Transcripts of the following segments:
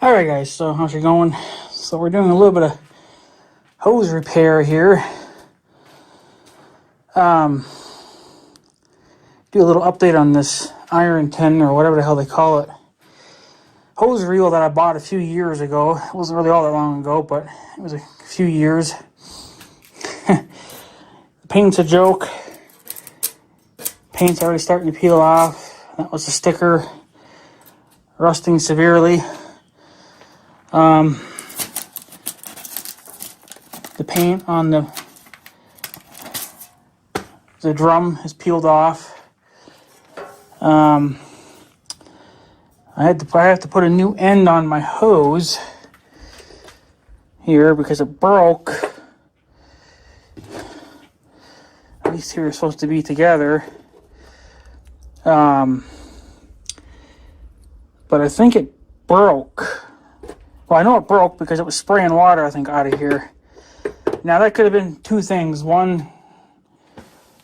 Alright guys, so how's it going? So we're doing a little bit of hose repair here. Do a little update on this iron tin or whatever the hell they call it. Hose reel that I bought a few years ago. It wasn't really all that long ago, but it was a few years. The paint's a joke. Paint's already starting to peel off. That was the sticker. Rusting severely. The paint on the drum is peeled off. I have to put a new end on my hose here because it broke. These two are supposed to be together. But I think it broke. Well, I know it broke because it was spraying water, I think, out of here. Now, that could have been two things. One,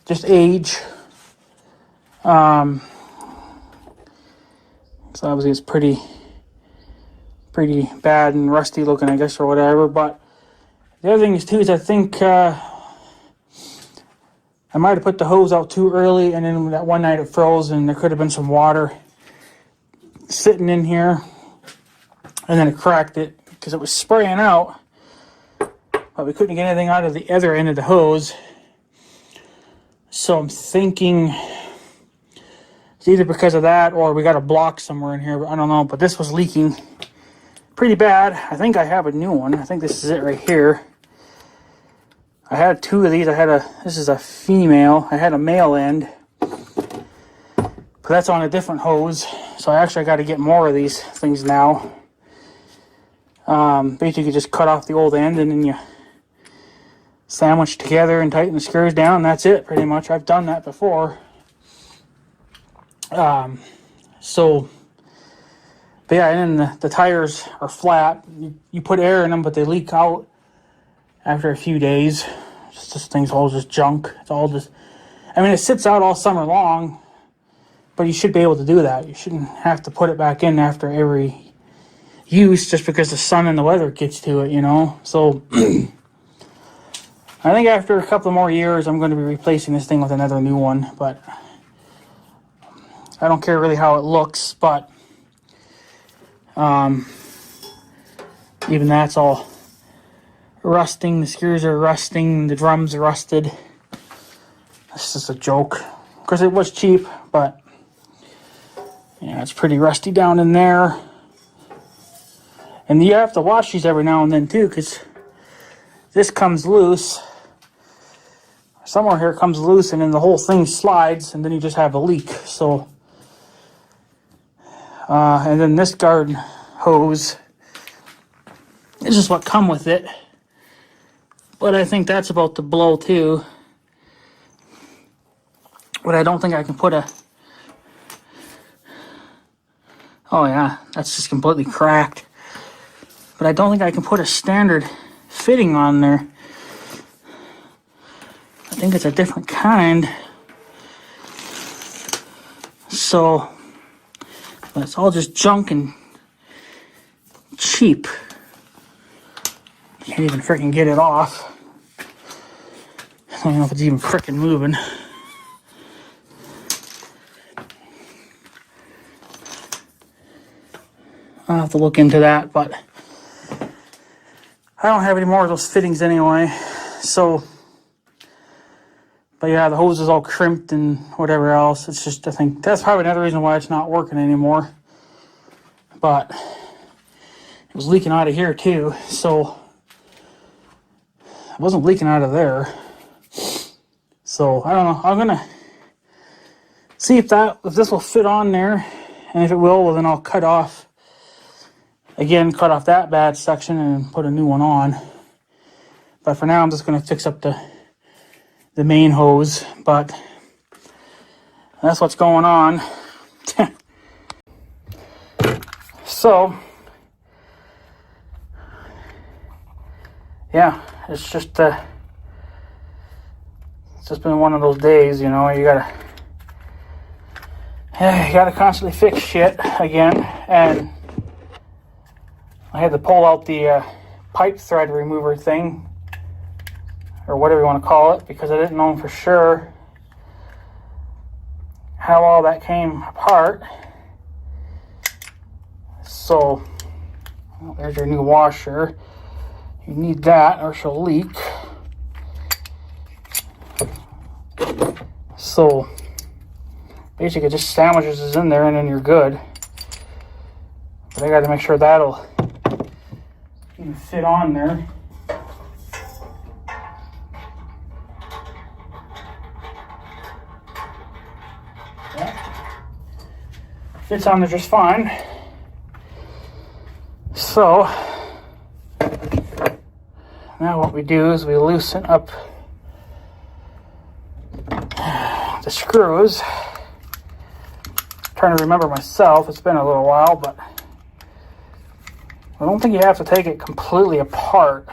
just age. So obviously it's pretty bad and rusty looking, I guess, or whatever. But the other thing is, too, is I think I might have put the hose out too early, and then that one night it froze, and there could have been some water sitting in here. And then it cracked it because it was spraying out, but we couldn't get anything out of the other end of the hose. So I'm thinking it's either because of that or we got a block somewhere in here, but I don't know. But this was leaking pretty bad. I think I have a new one. I think this is it right here. I had two of these. This is a female. I had a male end, but that's on a different hose. So I actually got to get more of these things now. Basically, you just cut off the old end and then you sandwich together and tighten the screws down. And that's it, pretty much. I've done that before. But yeah, and then the tires are flat. You put air in them, but they leak out after a few days. This thing's all just junk. It's all just, I mean, it sits out all summer long, but you should be able to do that. You shouldn't have to put it back in after every use just because the sun and the weather gets to it, you know. So I think after a couple more years I'm going to be replacing this thing with another new one, but I don't care really how it looks. But even that's all rusting. The screws are rusting, the drums are rusted. It's just a joke. Of course, it was cheap, but yeah, it's pretty rusty down in there. And you have to wash these every now and then too, because this comes loose. Somewhere here comes loose, and then the whole thing slides, and then you just have a leak. So, and then this garden hose, this is what come with it. But I think that's about to blow too. But I don't think I can put a... Oh yeah, that's just completely cracked. But I don't think I can put a standard fitting on there. I think it's a different kind. So, but it's all just junk and cheap. Can't even freaking get it off. I don't know if it's even freaking moving. I'll have to look into that, but I don't have any more of those fittings anyway. So, but yeah, the hose is all crimped and whatever else. It's just, I think that's probably another reason why it's not working anymore. But it was leaking out of here too, so it wasn't leaking out of there. So I don't know. I'm gonna see if this will fit on there, and if it will, well then I'll cut off that bad section and put a new one on. But for now, I'm just gonna fix up the main hose. But that's what's going on. So yeah, it's just been one of those days, you know. You gotta constantly fix shit again, and I had to pull out the pipe thread remover thing, or whatever you want to call it, because I didn't know for sure how all that came apart. So, well, there's your new washer. You need that or she'll leak. So, basically it just sandwiches is in there and then you're good. But I got to make sure that'll even fit on there. Yeah. Fits on there just fine. So, now what we do is we loosen up the screws. I'm trying to remember myself, it's been a little while, but I don't think you have to take it completely apart.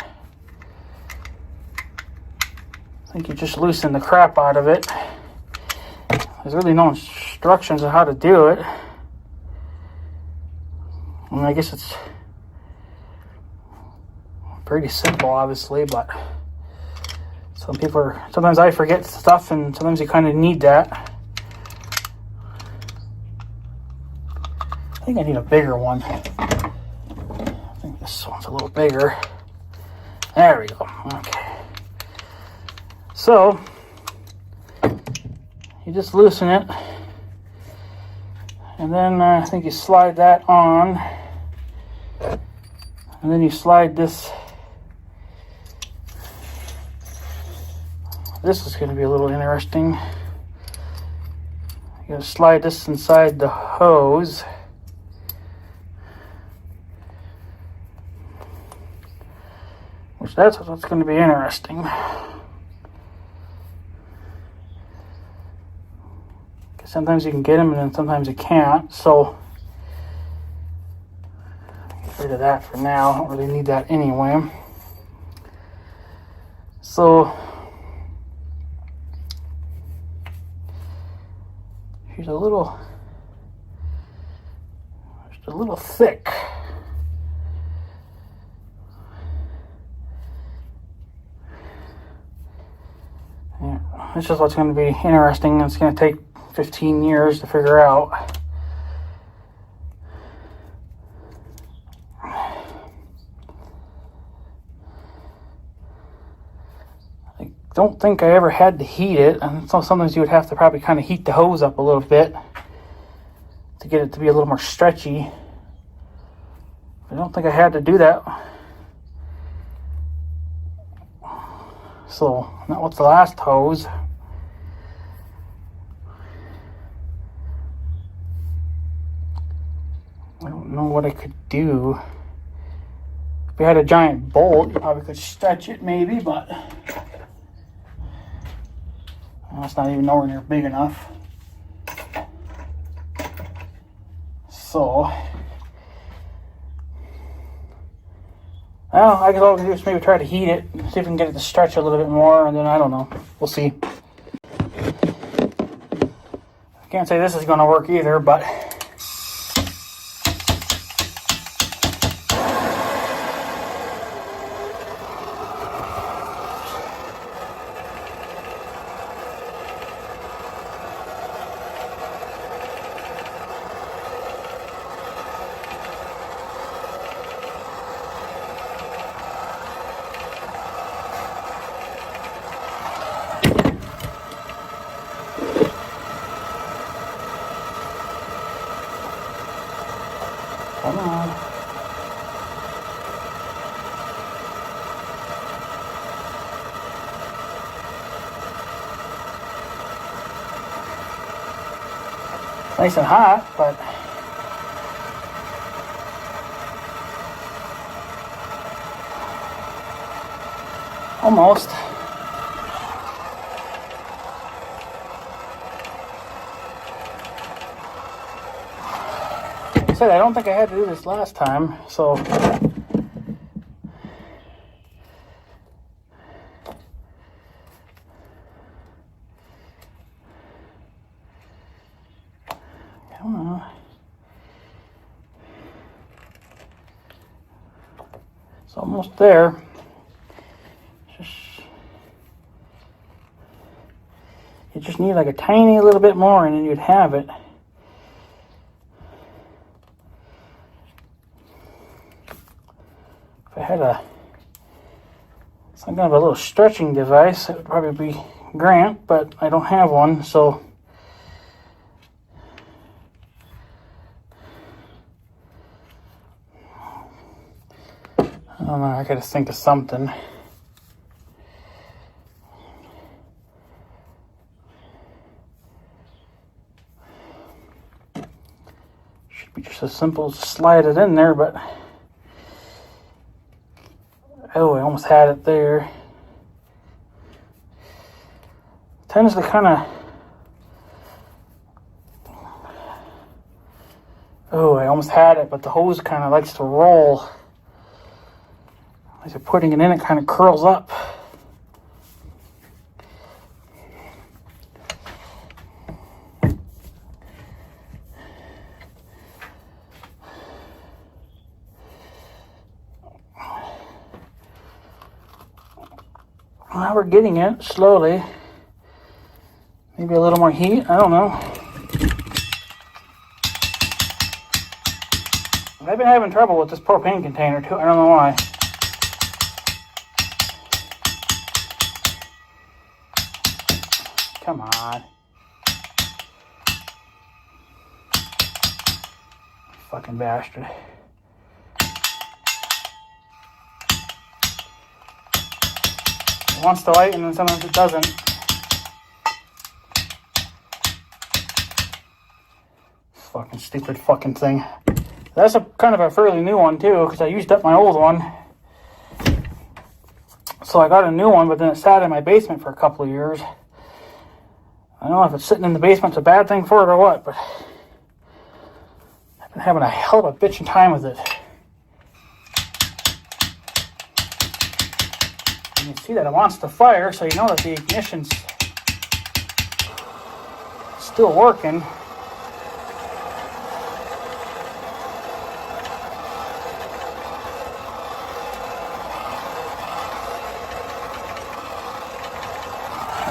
I think you just loosen the crap out of it. There's really no instructions on how to do it. I mean, I guess it's pretty simple, obviously, but sometimes I forget stuff, and sometimes you kind of need that. I think I need a bigger one. I think this one's a little bigger. There we go. Okay. So, you just loosen it, and then I think you slide that on, and then you slide this. This is going to be a little interesting. You got to slide this inside the hose. Which that's what's going to be interesting. Because sometimes you can get them and then sometimes you can't. So, get rid of that for now. I don't really need that anyway. So, she's a little thick. Yeah, this is what's going to be interesting. It's going to take 15 years to figure out. I don't think I ever had to heat it, and so sometimes you would have to probably kind of heat the hose up a little bit to get it to be a little more stretchy. I don't think I had to do that. So, that was the last hose. I don't know what I could do. If we had a giant bolt, you probably could stretch it maybe, but it's not even nowhere near big enough. So, well, I guess all we can do is maybe try to heat it, see if we can get it to stretch a little bit more, and then I don't know. We'll see. I can't say this is going to work either, but come on. Nice and hot, but almost. Like I said, I don't think I had to do this last time, so come on. almost there. You just need like a tiny little bit more and then you'd have it. If I had some kind of a little stretching device, it would probably be Grant, but I don't have one, so I don't know, I gotta think of something. Should be just as simple as slide it in there, but oh, I almost had it there. Tends to kind of, oh, I almost had it, but the hose kind of likes to roll. As you're putting it in, it kind of curls up. Now we're getting it slowly. Maybe a little more heat, I don't know. I've been having trouble with this propane container too, I don't know why. Come on. Fucking bastard. It wants to light and then sometimes it doesn't. Fucking stupid fucking thing. That's a kind of a fairly new one too, because I used up my old one. So I got a new one, but then it sat in my basement for a couple of years. I don't know if it's sitting in the basement's a bad thing for it or what, but I've been having a hell of a bitchin' time with it. And you see that it wants to fire, so you know that the ignition's still working.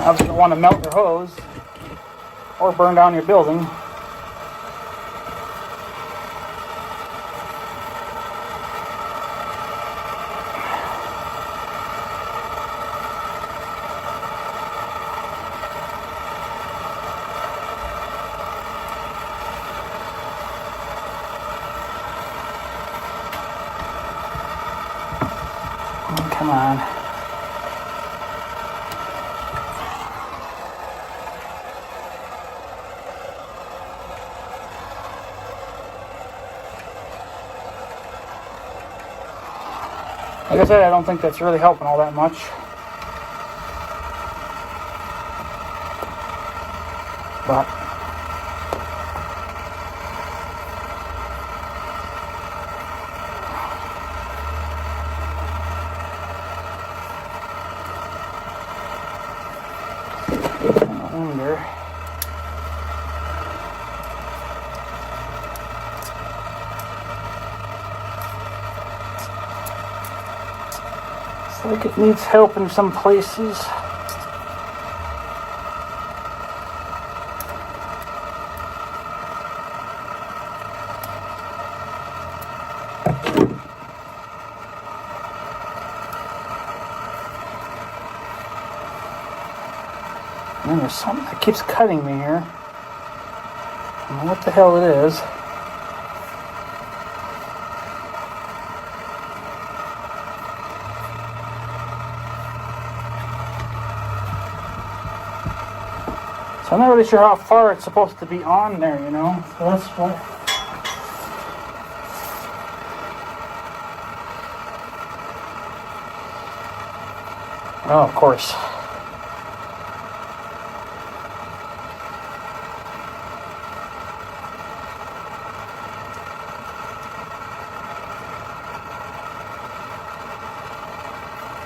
Obviously, you don't want to melt your hose or burn down your building. Oh, come on. Like I said, I don't think that's really helping all that much. But I wonder. Like it needs help in some places. And then there's something that keeps cutting me here. I don't know what the hell it is. So I'm not really sure how far it's supposed to be on there, you know? So that's what... Oh, of course.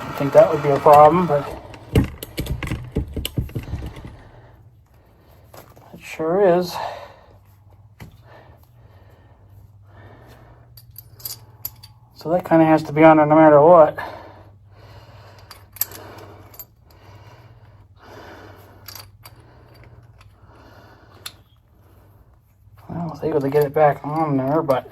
I think that would be a problem, but... Sure is. So that kind of has to be on there no matter what. Well, I was able to get it back on there, but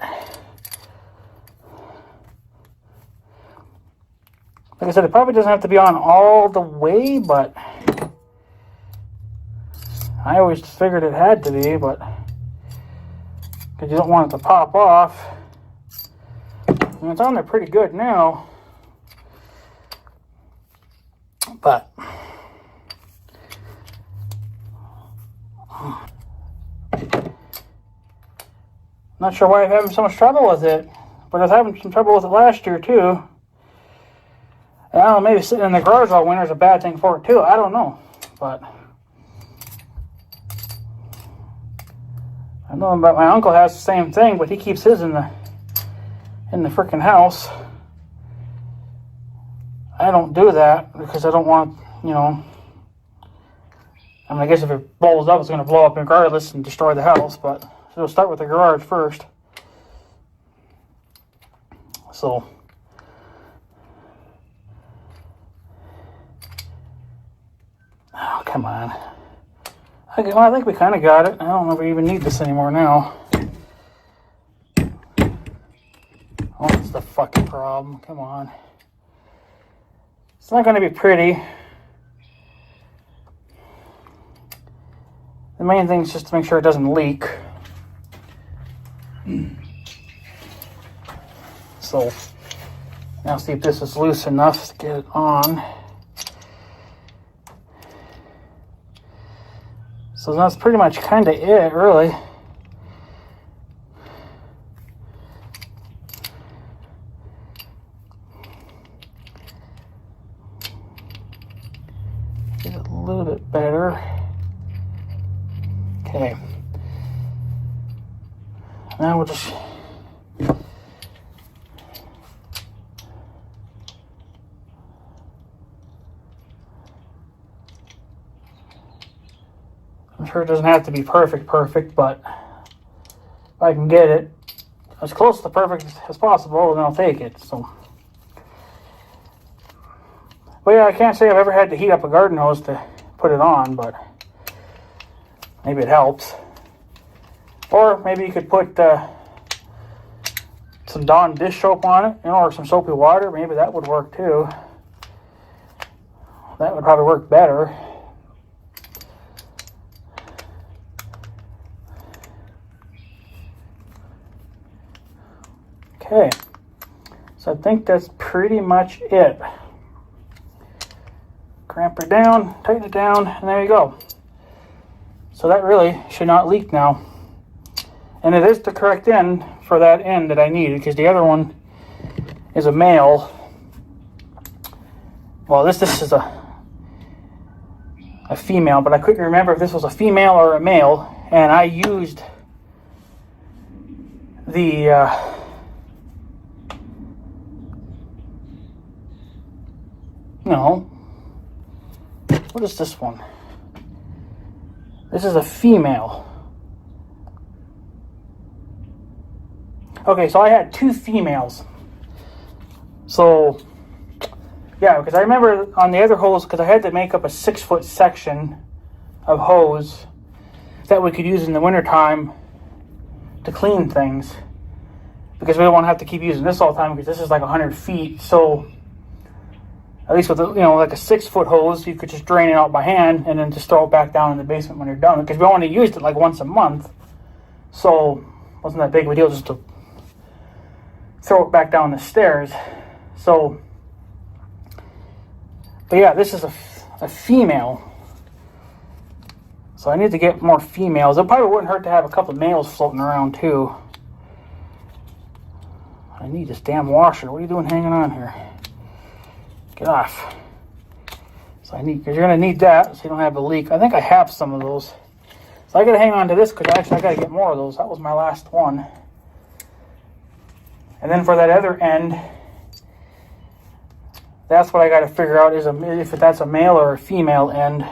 like I said, it probably doesn't have to be on all the way, but I always figured it had to be, but because you don't want it to pop off. And it's on there pretty good now, but not sure why I'm having so much trouble with it, but I was having some trouble with it last year too. And I don't know, maybe sitting in the garage all winter is a bad thing for it too. I don't know, but I know about my uncle has the same thing, but he keeps his in the freaking house. I don't do that because I don't want, you know, I mean, I guess if it blows up, it's going to blow up regardless and destroy the house, but so we'll start with the garage first. So, oh, come on. Okay, well, I think we kind of got it. I don't know if we even need this anymore now. Oh, that's the fucking problem. Come on. It's not going to be pretty. The main thing is just to make sure it doesn't leak. So, now see if this is loose enough to get it on. So that's pretty much kind of it, really. Get it a little bit better. Okay. Now we'll just I'm sure it doesn't have to be perfect, but if I can get it as close to perfect as possible, then I'll take it. So, but yeah, I can't say I've ever had to heat up a garden hose to put it on, but maybe it helps. Or maybe you could put some Dawn dish soap on it, you know, or some soapy water. Maybe that would work too. That would probably work better. Okay, so I think that's pretty much it. Cramp her down, tighten it down, and there you go. So that really should not leak now. And it is the correct end for that end that I needed, because the other one is a male. Well, this is a female, but I couldn't remember if this was a female or a male, and I used the no, what is this one? This is a female. Okay, so I had two females. So, yeah, because I remember on the other hose, because I had to make up a 6-foot section of hose that we could use in the wintertime to clean things. Because we don't want to have to keep using this all the time, because this is like 100 feet. So, at least with, like a 6-foot hose, you could just drain it out by hand and then just throw it back down in the basement when you're done. Because we only used it like once a month. So, it wasn't that big of a deal just to throw it back down the stairs. So, but yeah, this is a female. So I need to get more females. It probably wouldn't hurt to have a couple of males floating around too. I need this damn washer. What are you doing hanging on here? Get off. So because you're going to need that so you don't have a leak. I think I have some of those. So I got to hang on to this because actually I got to get more of those. That was my last one. And then for that other end, that's what I got to figure out is if that's a male or a female end.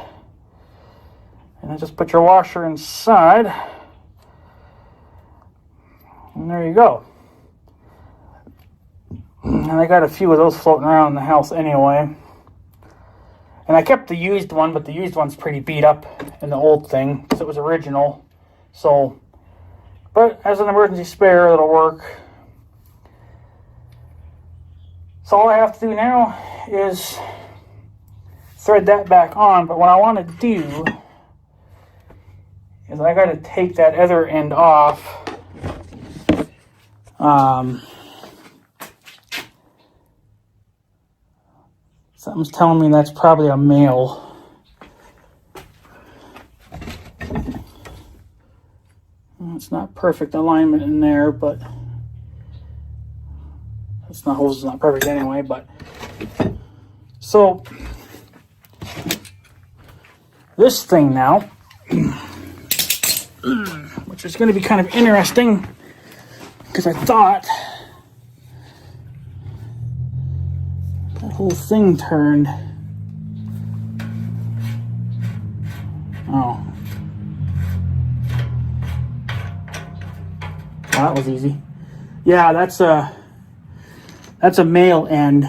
And then just put your washer inside. And there you go. And I got a few of those floating around in the house anyway. And I kept the used one, but the used one's pretty beat up in the old thing because it was original. So, but as an emergency spare, it'll work. So all I have to do now is thread that back on. But what I want to do is I got to take that other end off. Something's telling me that's probably a male. It's not perfect alignment in there, but it's not, hose is not perfect anyway. But so this thing now, which is going to be kind of interesting, because I thought that whole thing turned. Oh. Well, that was easy. Yeah, that's a male end.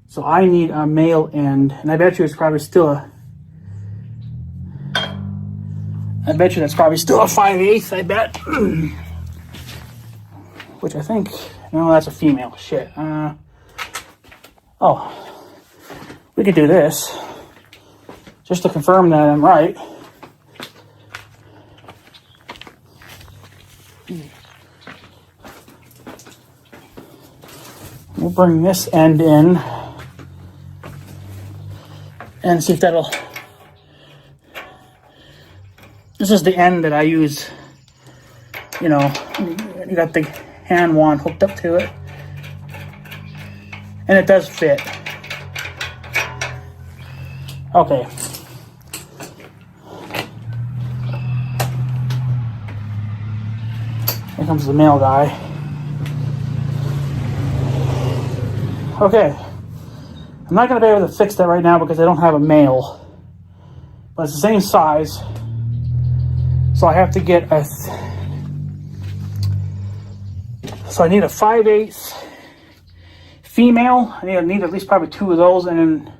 So I need a male end, and I bet you it's probably still a. I bet you that's probably still a 5/8. I bet. Which I think, no, that's a female. Shit. Oh, we could do this just to confirm that I'm right. We'll bring this end in and see if that'll. This is the end that I use. You know, you got the hand wand hooked up to it, and it does fit. Okay. Here comes the male guy. Okay, I'm not going to be able to fix that right now because I don't have a male, but it's the same size, so I have to get a, so I need a 5/8 female. I need at least probably 2 of those, and then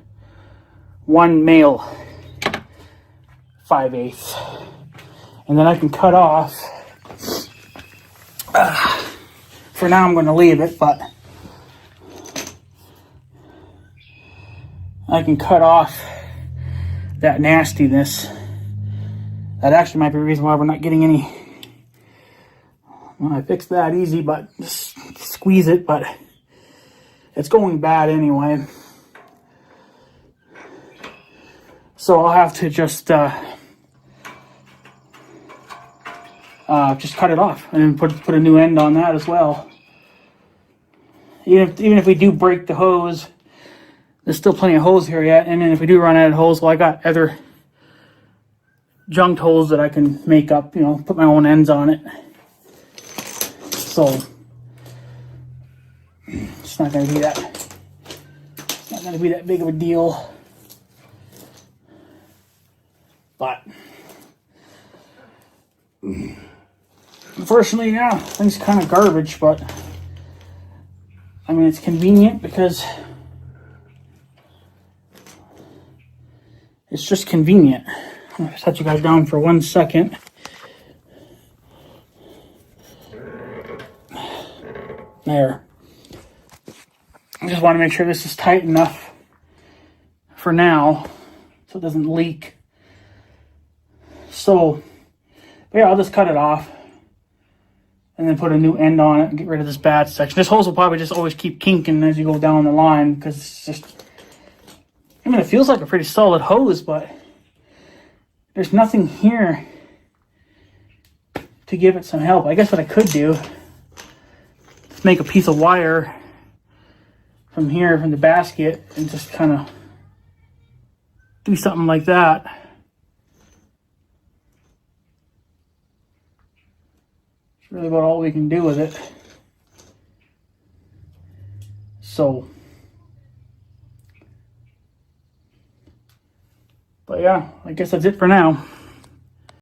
1 male 5/8, and then I can cut off. For now I'm going to leave it, but I can cut off that nastiness. That actually might be the reason why we're not getting any. Well, I fixed that easy, but just squeeze it, but it's going bad anyway. So I'll have to just cut it off and then put a new end on that as well. Even if we do break the hose, there's still plenty of hose here yet, and then if we do run out of hose, well, I got other junked hose that I can make up, you know, put my own ends on it. So it's not going to be that. It's not going to be that big of a deal. But unfortunately, yeah, things kind of garbage. But I mean, it's convenient because. It's just convenient. I'm going to set you guys down for 1 second. There. I just want to make sure this is tight enough for now so it doesn't leak. So, yeah, I'll just cut it off and then put a new end on it and get rid of this bad section. This hose will probably just always keep kinking as you go down the line because it's just... I mean, it feels like a pretty solid hose, but there's nothing here to give it some help. I guess what I could do is make a piece of wire from here, from the basket, and just kind of do something like that. It's really about all we can do with it. So... But yeah, I guess that's it for now.